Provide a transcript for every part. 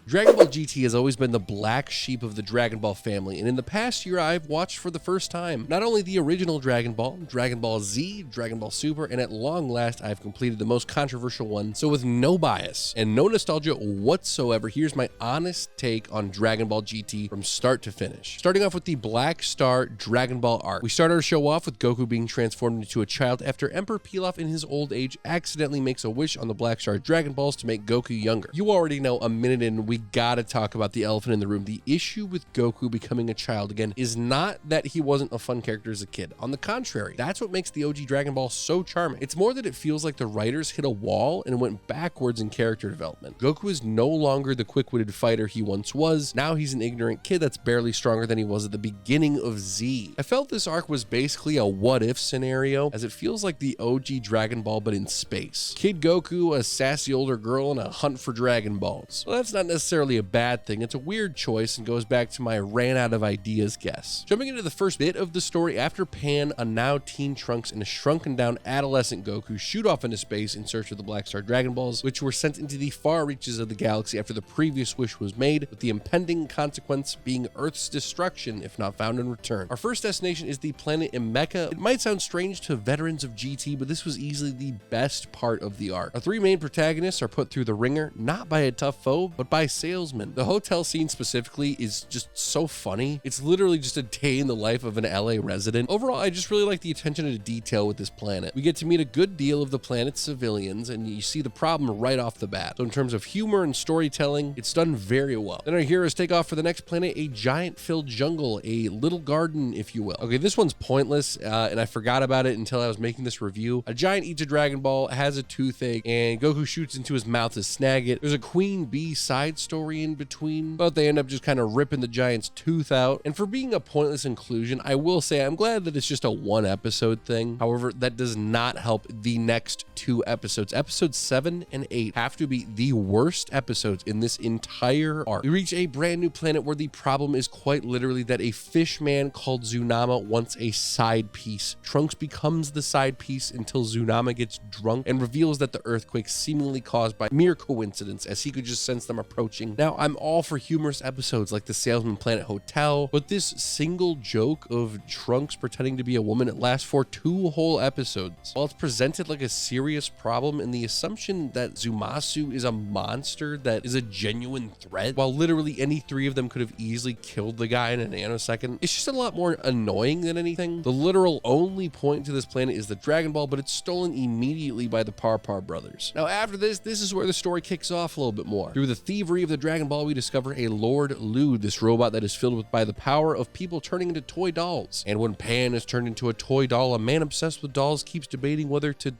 Dragon Ball GT has always been the black sheep of the Dragon Ball family, and in the past year I've watched for the first time not only the original Dragon Ball Z, Dragon Ball Super, and at long last I've completed the most controversial one. So with no bias and no nostalgia whatsoever, here's my honest take on Dragon Ball GT from start to finish. Starting off with the Black Star Dragon Ball arc. We start our show off with Goku being transformed into a child after Emperor Pilaf in his old age accidentally makes a wish on the Black Star Dragon Balls to make Goku younger. You already know a minute in, we gotta talk about the elephant in the room. The issue with Goku becoming a child again is not that he wasn't a fun character as a kid. On the contrary, that's what makes the OG Dragon Ball so charming. It's more that it feels like the writers hit a wall and went backwards in character development. Goku is no longer the quick-witted fighter he once was. Now he's an ignorant kid that's barely stronger than he was at the beginning of Z. I felt this arc was basically a what-if scenario, as it feels like the OG Dragon Ball but in space. Kid Goku, a sassy older girl, and a hunt for Dragon Balls. Well, that's not necessarily a bad thing. It's a weird choice and goes back to my ran out of ideas guess. Jumping into the first bit of the story, after Pan, a now teen Trunks, and a shrunken down adolescent Goku shoot off into space in search of the Black Star Dragon Balls, which were sent into the far reaches of the galaxy after the previous wish was made, with the impending consequence being Earth's destruction if not found in return. Our first destination is the planet Emeka. It might sound strange to veterans of GT, but this was easily the best part of the arc. Our three main protagonists are put through the ringer, not by a tough foe, but by salesmen. The hotel scene specifically is just so funny. It's literally just a day in the life of an LA resident. Overall, I just really like the attention to detail with this planet. We get to meet a good deal of the planet's civilians, and you see the problem right off the bat. So in terms of humor and storytelling, it's done very well. Then our heroes take off for the next planet, a giant-filled jungle, a little garden, if you will. Okay, this one's pointless, and I forgot about it until I was making this review. A giant eats a Dragon Ball, has a toothache, and Goku shoots into his mouth to snag it. There's a Queen Bee side story in between, but they end up just kind of ripping the giant's tooth out. And for being a pointless inclusion, I will say I'm glad that it's just a one episode thing. However, that does not help the next two episodes. Episodes 7 and 8 have to be the worst episodes in this entire arc. We reach a brand new planet where the problem is quite literally that a fish man called Zunama wants a side piece. Trunks becomes the side piece until Zunama gets drunk and reveals that the earthquake seemingly caused by mere coincidence, as he could just sense them approaching. Now, I'm all for humorous episodes like the Salesman Planet Hotel, but this single joke of Trunks pretending to be a woman, it lasts for 2 whole episodes. While it's presented like a serious problem and the assumption that Zumasu is a monster that is a genuine threat, while literally any 3 of them could have easily killed the guy in a nanosecond, it's just a lot more annoying than anything. The literal only point to this planet is the Dragon Ball, but it's stolen immediately by the Parpar brothers. Now after this is where the story kicks off a little bit more. Through the thievery of the Dragon Ball, we discover a Lord Lude, this robot that is filled by the power of people turning into toy dolls. And when Pan is turned into a toy doll, a man obsessed with dolls keeps debating whether to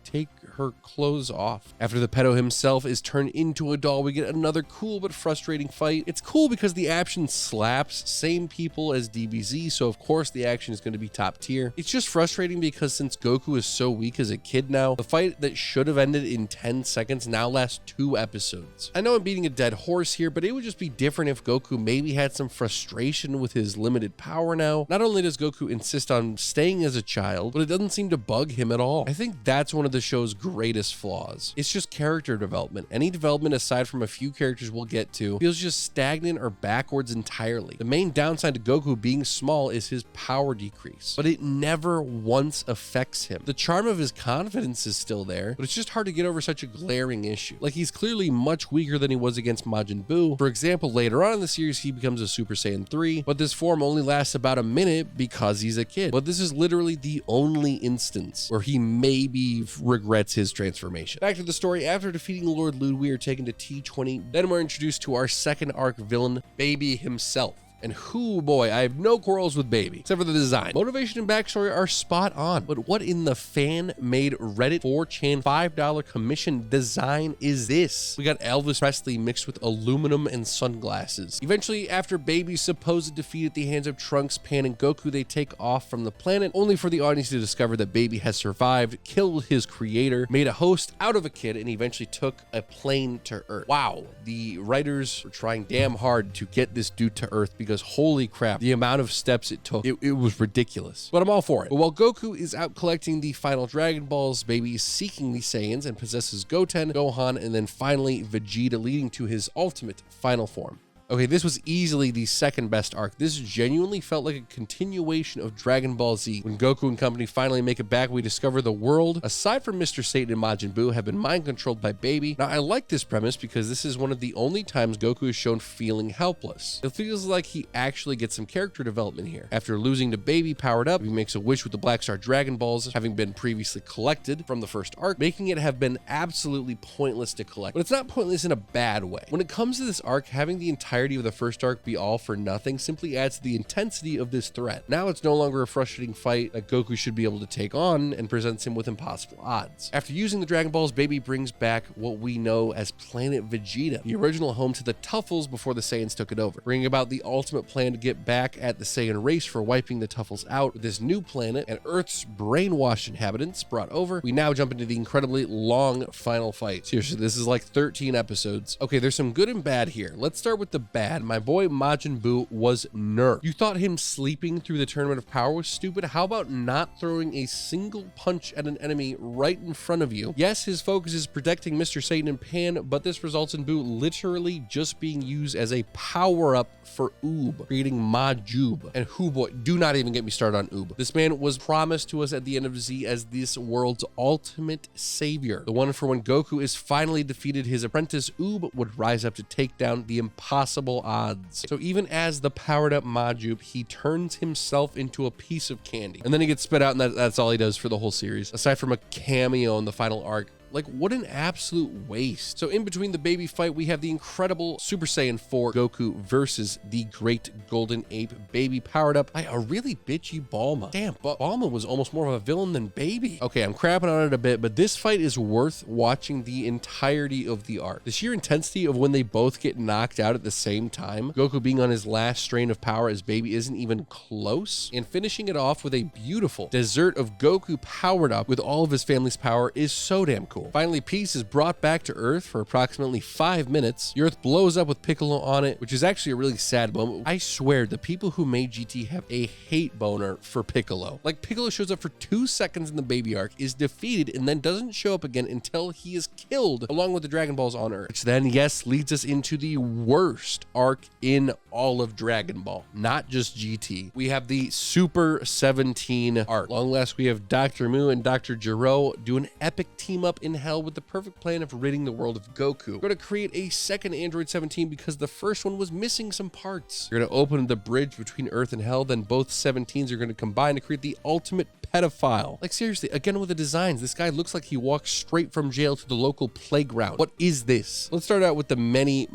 take her clothes off. After the pedo himself is turned into a doll, we get another cool but frustrating fight. It's cool because the action slaps, same people as DBZ, so of course the action is going to be top tier. It's just frustrating because since Goku is so weak as a kid now, the fight that should have ended in 10 seconds now lasts 2 episodes. I know I'm beating a dead horse here, but it would just be different if Goku maybe had some frustration with his limited power now. Not only does Goku insist on staying as a child, but it doesn't seem to bug him at all. I think that's one of the show's greatest flaws. It's just character development. Any development aside from a few characters we'll get to feels just stagnant or backwards entirely. The main downside to Goku being small is his power decrease, but it never once affects him. The charm of his confidence is still there, but it's just hard to get over such a glaring issue. Like, he's clearly much weaker than he was against Majin Buu. For example, later on in the series, he becomes a Super Saiyan 3, but this form only lasts about a minute because he's a kid. But this is literally the only instance where he maybe regrets his transformation. Back to the story, after defeating Lord Lude, we are taken to T20. Then we're introduced to our second arc villain, Baby himself. And whoo boy, I have no quarrels with Baby, except for the design. Motivation and backstory are spot on, but what in the fan-made Reddit 4chan $5 commission design is this? We got Elvis Presley mixed with aluminum and sunglasses. Eventually, after Baby's supposed defeat at the hands of Trunks, Pan, and Goku, they take off from the planet, only for the audience to discover that Baby has survived, killed his creator, made a host out of a kid, and eventually took a plane to Earth. Wow, the writers were trying damn hard to get this dude to Earth, because holy crap, the amount of steps it took, it was ridiculous. But I'm all for it. But while Goku is out collecting the final Dragon Balls, Baby is seeking the Saiyans and possesses Goten, Gohan, and then finally Vegeta, leading to his ultimate final form. Okay, this was easily the second best arc. This genuinely felt like a continuation of Dragon Ball Z. When Goku and company finally make it back, we discover the world, aside from Mr. Satan and Majin Buu, have been mind-controlled by Baby. Now, I like this premise because this is one of the only times Goku is shown feeling helpless. It feels like he actually gets some character development here. After losing to Baby powered up, he makes a wish with the Black Star Dragon Balls, having been previously collected from the first arc, making it have been absolutely pointless to collect. But it's not pointless in a bad way. When it comes to this arc, having the entirety of the first arc be all for nothing simply adds to the intensity of this threat. Now it's no longer a frustrating fight that Goku should be able to take on and presents him with impossible odds. After using the Dragon Balls, Baby brings back what we know as Planet Vegeta, the original home to the Tuffles before the Saiyans took it over, bringing about the ultimate plan to get back at the Saiyan race for wiping the Tuffles out. With this new planet and Earth's brainwashed inhabitants brought over, we now jump into the incredibly long final fight. Seriously, this is like 13 episodes. Okay, there's some good and bad here. Let's start with the bad. My boy Majin Buu was nerfed. You thought him sleeping through the Tournament of Power was stupid? How about not throwing a single punch at an enemy right in front of you? Yes, his focus is protecting Mr. Satan and Pan, but this results in Buu literally just being used as a power-up for Oob, creating Majub. And who boy, do not even get me started on Oob. This man was promised to us at the end of Z as this world's ultimate savior. The one for when Goku is finally defeated, his apprentice Oob would rise up to take down the impossible odds. So even as the powered up Majub, he turns himself into a piece of candy. And then he gets spit out, and that's all he does for the whole series. Aside from a cameo in the final arc, like, what an absolute waste. So in between the Baby fight, we have the incredible Super Saiyan 4 Goku versus the great Golden Ape Baby, powered up by a really bitchy Bulma. Damn, but Bulma was almost more of a villain than Baby. Okay, I'm crapping on it a bit, but this fight is worth watching the entirety of the arc. The sheer intensity of when they both get knocked out at the same time, Goku being on his last strain of power as Baby isn't even close, and finishing it off with a beautiful dessert of Goku powered up with all of his family's power is so damn cool. Finally, peace is brought back to Earth for approximately 5 minutes. The Earth blows up with Piccolo on it, which is actually a really sad moment. I swear, the people who made GT have a hate boner for Piccolo. Like, Piccolo shows up for 2 seconds in the Baby arc, is defeated, and then doesn't show up again until he is killed along with the Dragon Balls on Earth. Which then, yes, leads us into the worst arc in all of Dragon Ball, not just GT. We have the Super 17 arc. Long last, we have Dr. Mu and Dr. Gero do an epic team up in hell with the perfect plan of ridding the world of Goku. We're going to create a second Android 17 because the first one was missing some parts. We're going to open the bridge between Earth and Hell, then both 17s are going to combine to create the ultimate pedophile. Like, seriously, again with the designs, this guy looks like he walks straight from jail to the local playground. What is this? Let's start out with the many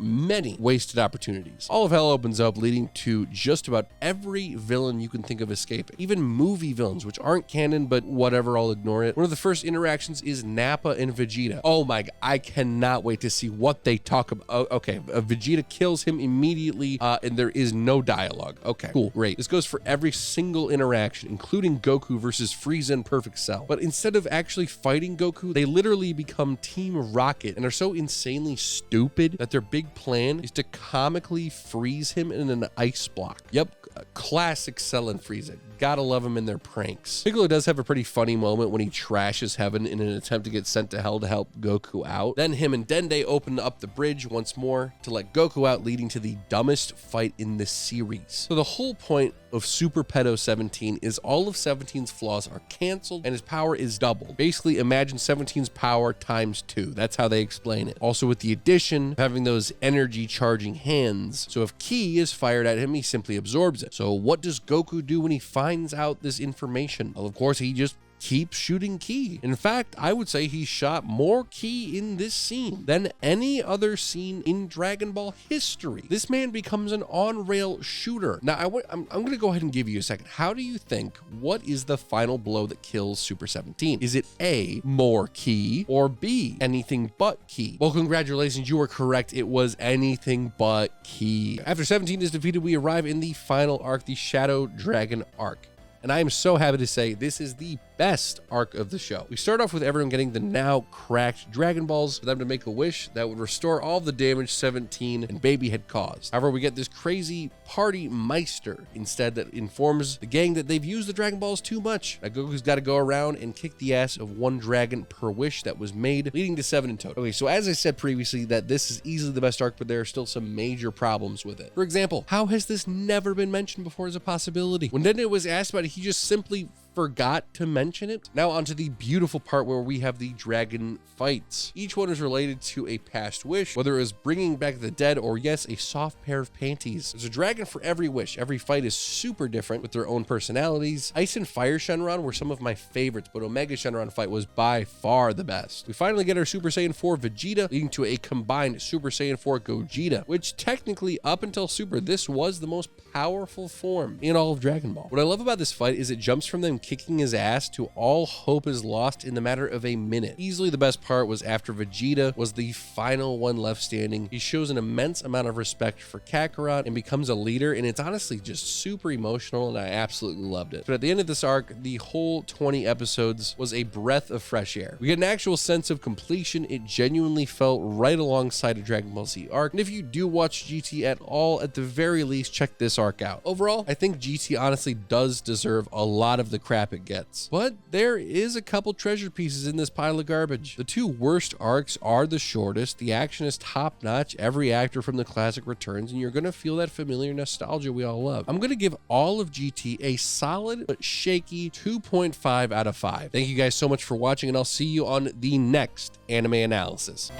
wasted opportunities. All of Hell opens up, leading to just about every villain you can think of escaping. Even movie villains, which aren't canon, but whatever, I'll ignore it. One of the first interactions is Nappa and Vegeta. Oh my god, I cannot wait to see what they talk about. Oh, okay, Vegeta kills him immediately, and there is no dialogue. Okay, cool, great. This goes for every single interaction, including Goku versus Frieza and Perfect Cell. But instead of actually fighting Goku, they literally become Team Rocket and are so insanely stupid that their big plan is to comically freeze him in an ice block. Yep, classic Cell and Frieza. Gotta love them in their pranks. Piccolo does have a pretty funny moment when he trashes heaven in an attempt to get sent to hell to help Goku out. Then him and Dende open up the bridge once more to let Goku out, leading to the dumbest fight in the series. So the whole point of Super Pedo 17 is all of 17's flaws are canceled and his power is doubled. Basically, imagine 17's power times 2. That's how they explain it. Also with the addition of having those energy charging hands. So if Ki is fired at him, he simply absorbs it. So what does Goku do when he finds out this information? Well, of course, he just keeps shooting Ki. In fact, I would say he shot more Ki in this scene than any other scene in Dragon Ball history. This man becomes an on-rail shooter. Now, I'm going to go ahead and give you a second. How do you think, what is the final blow that kills Super 17? Is it A, more Ki, or B, anything but Ki? Well, congratulations, you were correct. It was anything but Ki. After 17 is defeated, we arrive in the final arc, the Shadow Dragon arc. And I am so happy to say this is the best arc of the show. We start off with everyone getting the now cracked Dragon Balls for them to make a wish that would restore all the damage 17 and Baby had caused. However, we get this crazy party Meister instead that informs the gang that they've used the Dragon Balls too much. Now Goku's got to go around and kick the ass of one dragon per wish that was made, leading to 7 in total. Okay, so as I said previously that this is easily the best arc, but there are still some major problems with it. For example, how has this never been mentioned before as a possibility? When Dende was asked about it, he just simply forgot to mention it. Now onto the beautiful part where we have the dragon fights. Each one is related to a past wish, whether it was bringing back the dead or yes, a soft pair of panties. There's a dragon for every wish. Every fight is super different with their own personalities. Ice and Fire Shenron were some of my favorites, but Omega Shenron fight was by far the best. We finally get our Super Saiyan 4 Vegeta, leading to a combined Super Saiyan 4 Gogeta, which technically up until Super, this was the most powerful form in all of Dragon Ball. What I love about this fight is it jumps from them kicking his ass to all hope is lost in the matter of a minute. Easily the best part was after Vegeta was the final one left standing. He shows an immense amount of respect for Kakarot and becomes a leader, and it's honestly just super emotional, and I absolutely loved it. But at the end of this arc, the whole 20 episodes was a breath of fresh air. We get an actual sense of completion. It genuinely felt right alongside a Dragon Ball Z arc, and if you do watch GT at all, at the very least, check this arc out. Overall, I think GT honestly does deserve a lot of the crap it gets, but there is a couple treasure pieces in this pile of garbage. The two worst arcs are the shortest, the action is top notch, every actor from the classic returns, and you're gonna feel that familiar nostalgia we all love. I'm gonna give all of GT a solid but shaky 2.5 out of 5. Thank you guys so much for watching, and I'll see you on the next anime analysis.